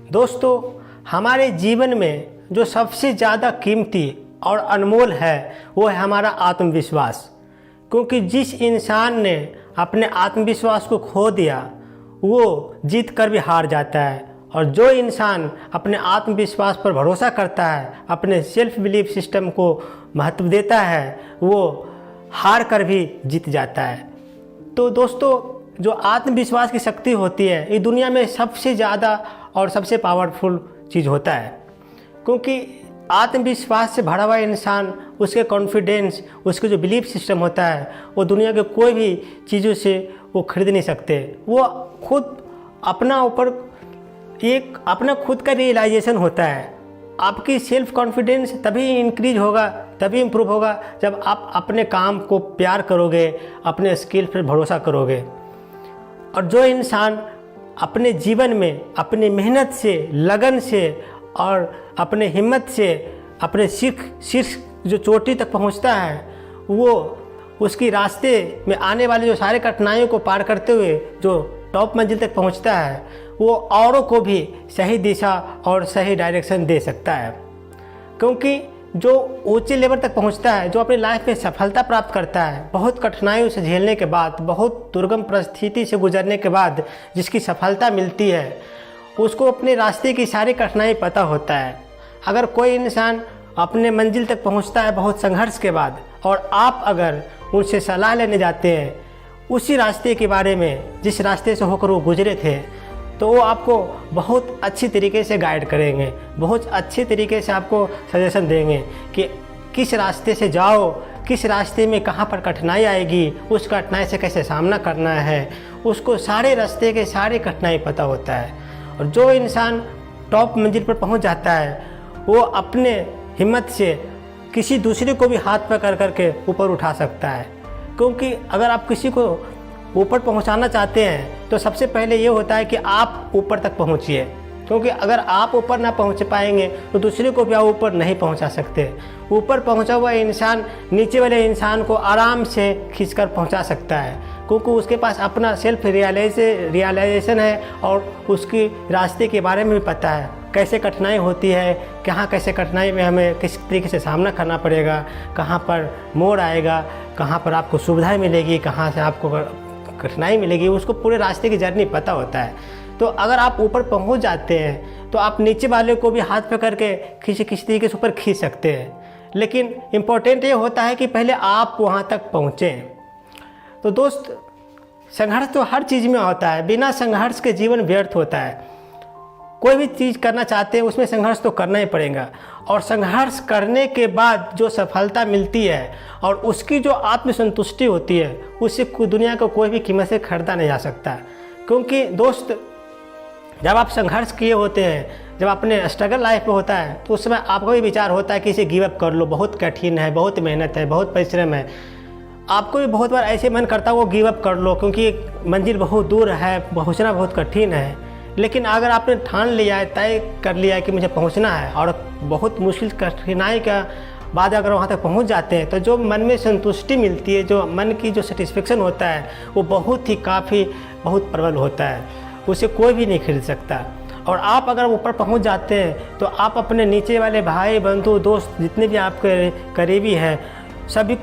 दोस्तों, हमारे जीवन में जो सबसे ज़्यादा कीमती और अनमोल है वो है हमारा आत्मविश्वास। क्योंकि जिस इंसान ने अपने आत्मविश्वास को खो दिया वो जीत कर भी हार जाता है, और जो इंसान अपने आत्मविश्वास पर भरोसा करता है, अपने सेल्फ बिलीफ सिस्टम को महत्व देता है, वो हार कर भी जीत जाता है। तो दोस्तों, जो आत्मविश्वास की शक्ति होती है ये दुनिया में सबसे ज़्यादा और सबसे पावरफुल चीज़ होता है। क्योंकि आत्मविश्वास से भरा हुआ इंसान, उसके कॉन्फिडेंस, उसके जो बिलीफ सिस्टम होता है वो दुनिया के कोई भी चीज़ों से वो खरीद नहीं सकते। वो खुद अपना खुद का रियलाइजेशन होता है। आपकी सेल्फ कॉन्फिडेंस तभी इंक्रीज होगा, तभी इम्प्रूव होगा जब आप अपने काम को प्यार करोगे, अपने स्किल पर भरोसा करोगे। और जो इंसान अपने जीवन में अपनी मेहनत से, लगन से और अपने हिम्मत से अपने शीर्ष जो चोटी तक पहुंचता है, वो उसकी रास्ते में आने वाले जो सारे कठिनाइयों को पार करते हुए जो टॉप मंजिल तक पहुंचता है, वो औरों को भी सही दिशा और सही डायरेक्शन दे सकता है। क्योंकि जो ऊंचे लेवल तक पहुंचता है, जो अपनी लाइफ में सफलता प्राप्त करता है, बहुत कठिनाइयों से झेलने के बाद, बहुत दुर्गम परिस्थिति से गुजरने के बाद जिसकी सफलता मिलती है, उसको अपने रास्ते की सारी कठिनाई पता होता है। अगर कोई इंसान अपने मंजिल तक पहुंचता है बहुत संघर्ष के बाद, और आप अगर उनसे सलाह लेने जाते हैं उसी रास्ते के बारे में जिस रास्ते से होकर वो गुजरे थे, तो वो आपको बहुत अच्छी तरीके से गाइड करेंगे, बहुत अच्छे तरीके से आपको सजेशन देंगे कि किस रास्ते से जाओ, किस रास्ते में कहाँ पर कठिनाई आएगी, उस कठिनाई से कैसे सामना करना है, उसको सारे रास्ते के सारे कठिनाई पता होता है। और जो इंसान टॉप मंजिल पर पहुंच जाता है वो अपने हिम्मत से किसी दूसरे को भी हाथ पकड़ करके ऊपर उठा सकता है। क्योंकि अगर आप किसी को ऊपर पहुंचाना चाहते हैं तो सबसे पहले ये होता है कि आप ऊपर तक पहुंचिए। क्योंकि अगर आप ऊपर ना पहुंच पाएंगे तो दूसरे को भी आप ऊपर नहीं पहुंचा सकते। ऊपर पहुंचा हुआ इंसान नीचे वाले इंसान को आराम से खींचकर पहुंचा सकता है, क्योंकि उसके पास अपना सेल्फ रियलाइजेशन है और उसकी रास्ते के बारे में भी पता है, कैसे कठिनाई होती है, कहाँ कैसे कठिनाई में हमें किस तरीके से सामना करना पड़ेगा, कहाँ पर मोड़ आएगा, कहाँ पर आपको सुविधाएं मिलेगी, कहाँ से आपको कठिनाई मिलेगी, उसको पूरे रास्ते की जर्नी पता होता है। तो अगर आप ऊपर पहुंच जाते हैं तो आप नीचे वाले को भी हाथ पकड़ के किसी तरीके से ऊपर खींच सकते हैं। लेकिन इम्पोर्टेंट ये होता है कि पहले आप वहाँ तक पहुँचें। तो दोस्त, संघर्ष तो हर चीज़ में होता है, बिना संघर्ष के जीवन व्यर्थ होता है। कोई भी चीज़ करना चाहते हैं उसमें संघर्ष तो करना ही पड़ेगा, और संघर्ष करने के बाद जो सफलता मिलती है और उसकी जो आत्मसंतुष्टि होती है, उससे दुनिया को कोई भी कीमत से खरीदा नहीं जा सकता। क्योंकि दोस्त, जब आप संघर्ष किए होते हैं, जब अपने स्ट्रगल लाइफ में होता है, तो उस समय आपका भी विचार होता है कि इसे गिव अप कर लो, बहुत कठिन है, बहुत मेहनत है, बहुत परिश्रम है। आपको भी बहुत बार ऐसे मन करता है वो गिव अप कर लो, क्योंकि मंजिल बहुत दूर है, पहुँचना बहुत कठिन है। लेकिन अगर आपने ठान लिया है, तय कर लिया है कि मुझे पहुंचना है, और बहुत मुश्किल कठिनाई का बाद अगर वहां तक पहुंच जाते हैं, तो जो मन में संतुष्टि मिलती है, जो मन की जो सेटिस्फेक्शन होता है, वो बहुत प्रबल होता है, उसे कोई भी नहीं खरीद सकता। और आप अगर ऊपर पहुंच जाते हैं तो आप अपने नीचे वाले भाई बंधु दोस्त जितने भी आपके करीबी हैं, सभी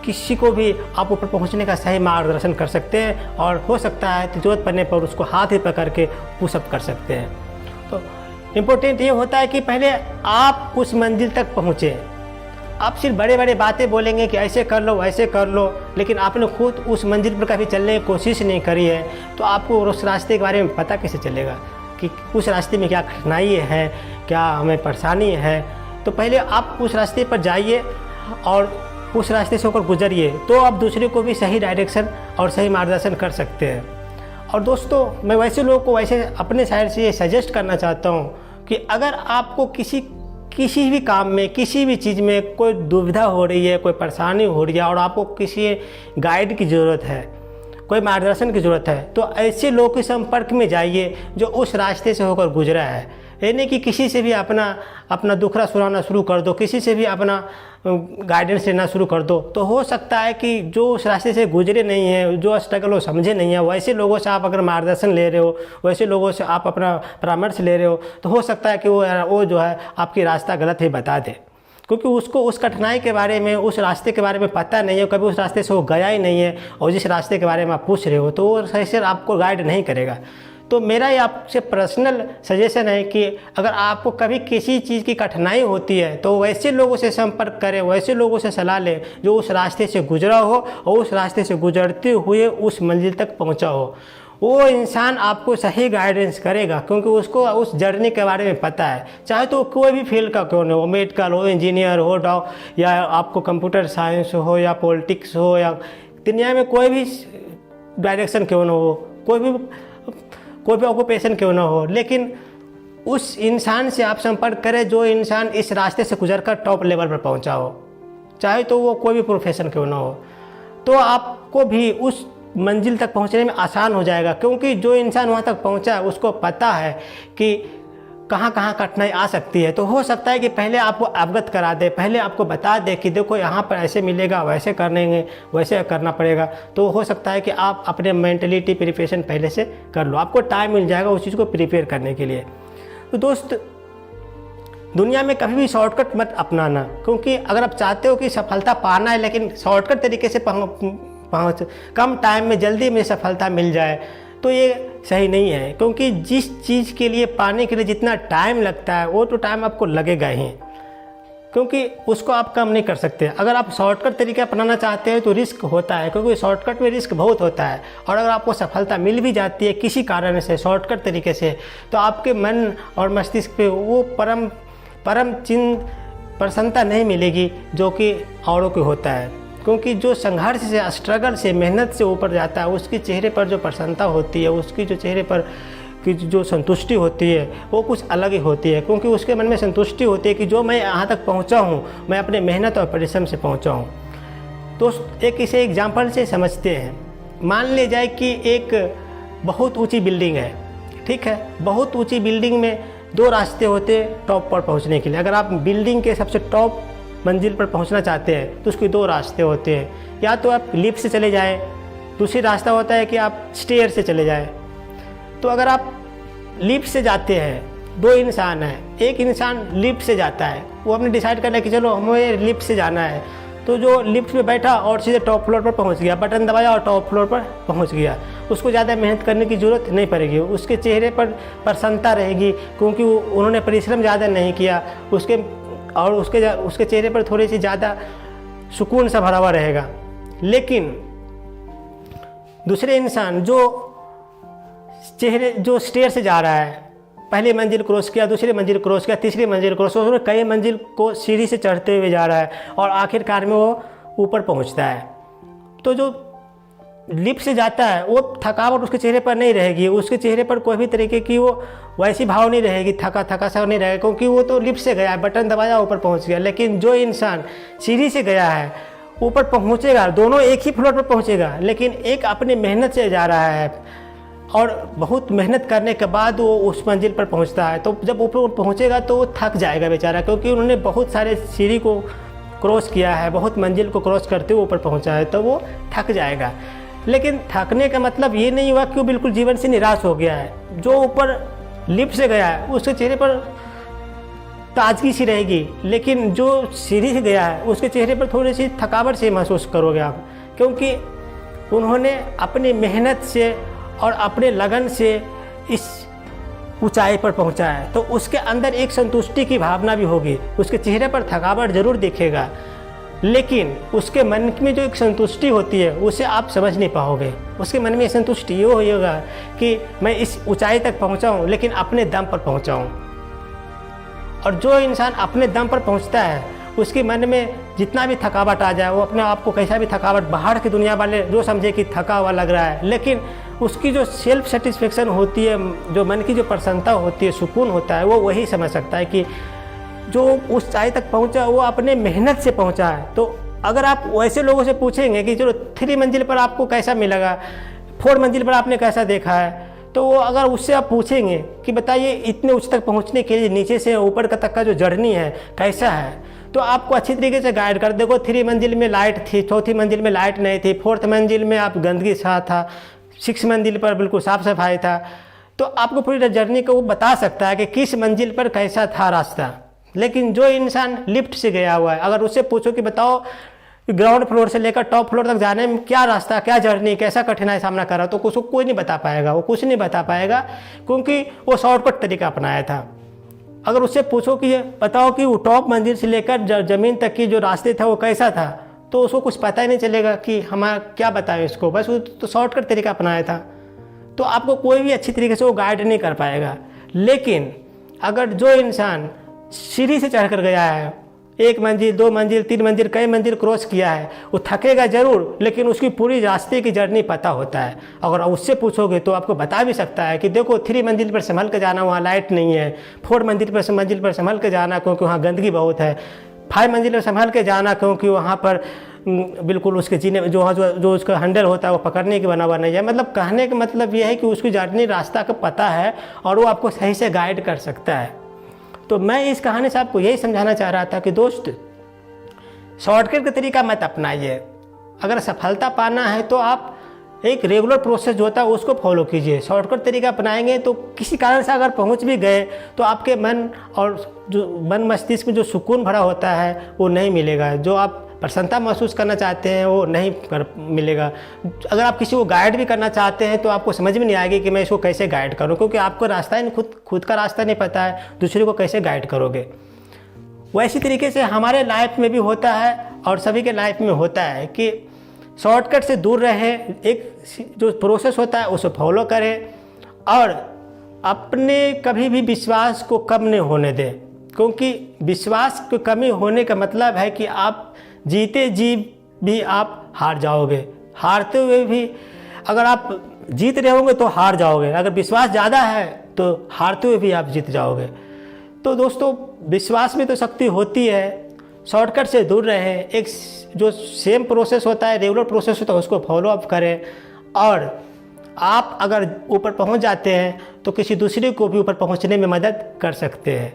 किसी को भी आप ऊपर पहुंचने का सही मार्गदर्शन कर सकते हैं, और हो सकता है तो जरूरत पड़ने पर उसको हाथ ही पकड़ के पुशअप कर सकते हैं। तो इम्पोर्टेंट ये होता है कि पहले आप उस मंजिल तक पहुँचें। आप सिर्फ बड़े बड़े बातें बोलेंगे कि ऐसे कर लो, ऐसे कर लो, लेकिन आपने खुद उस मंजिल पर कभी चलने की कोशिश नहीं करी है, तो आपको उस रास्ते के बारे में पता कैसे चलेगा कि उस रास्ते में क्या कठिनाई है, क्या हमें परेशानी है। तो पहले आप उस रास्ते पर जाइए और उस रास्ते से होकर गुजरिए, तो आप दूसरे को भी सही डायरेक्शन और सही मार्गदर्शन कर सकते हैं। और दोस्तों, मैं वैसे लोगों को वैसे अपने साइड से ये सजेस्ट करना चाहता हूँ कि अगर आपको किसी भी काम में, किसी भी चीज़ में कोई दुविधा हो रही है, कोई परेशानी हो रही है, और आपको किसी गाइड की ज़रूरत है, कोई मार्गदर्शन की ज़रूरत है, तो ऐसे लोगों के संपर्क में जाइए जो उस रास्ते से होकर गुजरा है, ये नहीं कि किसी से भी अपना दुखड़ा सुनाना शुरू कर दो, किसी से भी अपना गाइडेंस लेना शुरू कर दो। तो हो सकता है कि जो उस रास्ते से गुजरे नहीं हैं, जो स्ट्रगल वो समझे नहीं है, वैसे लोगों से आप अगर मार्गदर्शन ले रहे हो, वैसे लोगों से आप अपना परामर्श ले रहे हो, तो हो सकता है कि वो जो है आपकी रास्ता गलत ही बता दे, क्योंकि उसको उस कठिनाई के बारे में, उस रास्ते के बारे में पता नहीं है, कभी उस रास्ते से वो गया ही नहीं है, और जिस रास्ते के बारे में आप पूछ रहे हो तो वो सही से आपको गाइड नहीं करेगा। तो मेरा ये आपसे पर्सनल सजेशन है कि अगर आपको कभी किसी चीज़ की कठिनाई होती है तो वैसे लोगों से संपर्क करें, वैसे लोगों से सलाह लें जो उस रास्ते से गुजरा हो और उस रास्ते से गुजरते हुए उस मंजिल तक पहुंचा हो। वो इंसान आपको सही गाइडेंस करेगा, क्योंकि उसको उस जर्नी के बारे में पता है, चाहे तो कोई भी फील्ड का क्यों हो, मेडिकल हो, इंजीनियर हो, या आपको कंप्यूटर साइंस हो, या पॉलिटिक्स हो, या दुनिया में कोई भी डायरेक्शन क्यों ना हो, कोई भी ऑक्यूपेशन क्यों ना हो, लेकिन उस इंसान से आप संपर्क करें जो इंसान इस रास्ते से गुजरकर टॉप लेवल पर पहुंचा हो, चाहे तो वो कोई भी प्रोफेशन क्यों ना हो। तो आपको भी उस मंजिल तक पहुंचने में आसान हो जाएगा, क्योंकि जो इंसान वहां तक पहुंचा है उसको पता है कि कहाँ कहाँ कठिनाई आ सकती है। तो हो सकता है कि पहले आपको अवगत करा दे, पहले आपको बता दे कि देखो यहाँ पर ऐसे मिलेगा, वैसे करेंगे, वैसे करना पड़ेगा। तो हो सकता है कि आप अपने मेंटलिटी प्रिपरेशन पहले से कर लो, आपको टाइम मिल जाएगा उस चीज़ को प्रिपेयर करने के लिए। तो दोस्त, दुनिया में कभी भी शॉर्टकट मत अपनाना, क्योंकि अगर आप चाहते हो कि सफलता पाना है लेकिन शॉर्टकट तरीके से पहुँच कम टाइम में जल्दी में सफलता मिल जाए, तो ये सही नहीं है। क्योंकि जिस चीज़ के लिए पाने के लिए जितना टाइम लगता है वो तो टाइम आपको लगेगा ही, क्योंकि उसको आप कम नहीं कर सकते। अगर आप शॉर्टकट तरीका अपनाना चाहते हैं तो रिस्क होता है, क्योंकि शॉर्टकट में रिस्क बहुत होता है। और अगर आपको सफलता मिल भी जाती है किसी कारण से शॉर्टकट तरीके से, तो आपके मन और मस्तिष्क पे वो परम चिन्ह प्रसन्नता नहीं मिलेगी जो कि औरों को होता है। क्योंकि जो संघर्ष से, स्ट्रगल से, मेहनत से ऊपर जाता है उसके चेहरे पर जो प्रसन्नता होती है, उसकी जो चेहरे पर की जो संतुष्टि होती है वो कुछ अलग ही होती है। क्योंकि उसके मन में संतुष्टि होती है कि जो मैं यहाँ तक पहुँचा हूँ, मैं अपने मेहनत और परिश्रम से पहुँचा हूँ। तो एक इसे एग्जाम्पल से समझते हैं। मान ले जाए कि एक बहुत ऊँची बिल्डिंग है, ठीक है। बहुत ऊँची बिल्डिंग में दो रास्ते होते हैं टॉप पर पहुँचने के लिए। अगर आप बिल्डिंग के सबसे टॉप मंजिल पर पहुंचना चाहते हैं तो उसके दो रास्ते होते हैं, या तो आप लिफ्ट से चले जाएं, दूसरी रास्ता होता है कि आप स्टेयर से चले जाएं। तो अगर आप लिफ्ट से जाते हैं, दो इंसान हैं, एक इंसान लिफ्ट से जाता है, वो अपने डिसाइड कर लिया कि चलो हमें लिफ्ट से जाना है, तो जो लिफ्ट में बैठा और सीधे टॉप फ्लोर पर पहुंच गया, बटन दबाया और टॉप फ्लोर पर पहुंच गया। उसको ज़्यादा मेहनत करने की ज़रूरत नहीं पड़ेगी, उसके चेहरे पर प्रसन्नता रहेगी, क्योंकि उन्होंने परिश्रम ज़्यादा नहीं किया, उसके चेहरे पर थोड़ी सी ज़्यादा सुकून सा भरा हुआ रहेगा। लेकिन दूसरे इंसान जो स्टेयर से जा रहा है, पहली मंजिल क्रॉस किया, दूसरी मंजिल क्रॉस किया, तीसरी मंजिल क्रॉस, उसमें कई मंजिल को सीढ़ी से चढ़ते हुए जा रहा है और आखिरकार में वो ऊपर पहुंचता है। तो जो लिफ्ट से जाता है वो थकावट उसके चेहरे पर नहीं रहेगी, उसके चेहरे पर कोई भी तरीके की वो वैसी भाव नहीं रहेगी, थका सा नहीं रहेगा, क्योंकि वो तो लिफ्ट से गया है, बटन दबाया ऊपर पहुंच गया। लेकिन जो इंसान सीढ़ी से गया है ऊपर पहुंचेगा, दोनों एक ही फ्लोर पर पहुंचेगा, लेकिन एक अपनी मेहनत से जा रहा है और बहुत मेहनत करने के बाद वो उस मंजिल पर पहुंचता है। तो जब ऊपर पहुंचेगा तो वो थक जाएगा बेचारा, क्योंकि उन्होंने बहुत सारे सीढ़ी को क्रॉस किया है, बहुत मंजिल को क्रॉस करते हुए ऊपर पहुंचा है, तो वो थक जाएगा। लेकिन थकने का मतलब ये नहीं हुआ कि वो बिल्कुल जीवन से निराश हो गया है। जो ऊपर लिफ्ट से गया है उसके चेहरे पर ताजगी सी रहेगी, लेकिन जो सीढ़ी से गया है उसके चेहरे पर थोड़ी सी थकावट से महसूस करोगे आप, क्योंकि उन्होंने अपनी मेहनत से और अपने लगन से इस ऊंचाई पर पहुंचा है। तो उसके अंदर एक संतुष्टि की भावना भी होगी, उसके चेहरे पर थकावट जरूर दिखेगा, लेकिन उसके मन में जो एक संतुष्टि होती है उसे आप समझ नहीं पाओगे। उसके मन में संतुष्टि ये होगा कि मैं इस ऊंचाई तक पहुंचा हूं, लेकिन अपने दम पर पहुंचा हूं। और जो इंसान अपने दम पर पहुंचता है उसके मन में जितना भी थकावट आ जाए, वो अपने आप को कैसा भी थकावट, बाहर की दुनिया वाले जो समझे कि थका हुआ लग रहा है, लेकिन उसकी जो सेल्फ सेटिस्फेक्शन होती है, जो मन की जो प्रसन्नता होती है, सुकून होता है, वो वही समझ सकता है कि जो उस ऊंचाई तक पहुंचा वो अपने मेहनत से पहुंचा है। तो अगर आप वैसे लोगों से पूछेंगे कि चलो 3 मंजिल पर आपको कैसा मिलेगा, 4 मंजिल पर आपने कैसा देखा है, तो वो अगर उससे आप पूछेंगे कि बताइए इतने ऊंच तक पहुंचने के लिए नीचे से ऊपर तक का जो जर्नी है कैसा है, तो आपको अच्छी तरीके से गाइड कर। देखो 3 मंजिल में लाइट थी, 4थी मंजिल में लाइट नहीं थी, 4th मंजिल में आप गंदगी सा था, 6 मंजिल पर बिल्कुल साफ सफाई था। तो आपको पूरी जर्नी को वो बता सकता है कि किस मंजिल पर कैसा था रास्ता। लेकिन जो इंसान लिफ्ट से गया हुआ है, अगर उससे पूछो कि बताओ ग्राउंड फ्लोर से लेकर टॉप फ्लोर तक जाने में क्या रास्ता, क्या जर्नी, कैसा कठिनाई सामना करा, तो उसको कोई नहीं बता पाएगा, वो कुछ नहीं बता पाएगा, क्योंकि वो शॉर्टकट तरीका अपनाया था। अगर उससे पूछो कि बताओ कि वो टॉप मंजिल से लेकर ज़मीन तक की जो रास्ते था वो कैसा था, तो उसको कुछ पता ही नहीं चलेगा कि हमारा क्या बताएं इसको, बस वो तो शॉर्टकट तरीका अपनाया था। तो आपको कोई भी अच्छी तरीके से वो गाइड नहीं कर पाएगा। लेकिन अगर जो इंसान सीढ़ी से चढ़ कर गया है, 1 मंजिल, 2 मंजिल, 3 मंजिल, कई मंजिल क्रॉस किया है, वो थकेगा जरूर, लेकिन उसकी पूरी रास्ते की जर्नी पता होता है। अगर उससे पूछोगे तो आपको बता भी सकता है कि देखो 3 मंजिल पर संभल के जाना, वहाँ लाइट नहीं है, 4 मंजिल पर संभल के जाना क्योंकि वहाँ गंदगी बहुत है, 5 मंजिल पर संभल के जाना क्योंकि वहाँ पर बिल्कुल उसके जीने जो उसका हैंडल होता है वो पकड़ने की बना हुआ नहीं है। मतलब कहने का मतलब ये है कि उसकी जर्नी रास्ता का पता है और वो आपको सही से गाइड कर सकता है। तो मैं इस कहानी से आपको यही समझाना चाह रहा था कि दोस्त, शॉर्टकट का तरीका मत अपनाइए। अगर सफलता पाना है तो आप एक रेगुलर प्रोसेस जो होता है उसको फॉलो कीजिए। शॉर्टकट तरीका अपनाएंगे तो किसी कारण से अगर पहुंच भी गए तो आपके मन और जो मन मस्तिष्क में जो सुकून भरा होता है वो नहीं मिलेगा, जो आप प्रसन्नता महसूस करना चाहते हैं वो नहीं मिलेगा। अगर आप किसी को गाइड भी करना चाहते हैं तो आपको समझ में नहीं आएगी कि मैं इसको कैसे गाइड करूं, क्योंकि आपको रास्ता ही खुद का रास्ता नहीं पता है, दूसरे को कैसे गाइड करोगे। वैसी तरीके से हमारे लाइफ में भी होता है और सभी के लाइफ में होता है कि शॉर्टकट से दूर रहे, एक जो प्रोसेस होता है उसे फॉलो करें और अपने कभी भी विश्वास को कम नहीं होने दें, क्योंकि विश्वास की कमी होने का मतलब है कि आप जीते जी भी आप हार जाओगे, हारते हुए भी अगर आप जीत रहे होंगे तो हार जाओगे, अगर विश्वास ज़्यादा है तो हारते हुए भी आप जीत जाओगे। तो दोस्तों, विश्वास में तो शक्ति होती है, शॉर्टकट से दूर रहें, एक जो सेम प्रोसेस होता है, रेगुलर प्रोसेस होता है, उसको फॉलो अप करें और आप अगर ऊपर पहुंच जाते हैं तो किसी दूसरे को भी ऊपर पहुंचने में मदद कर सकते हैं।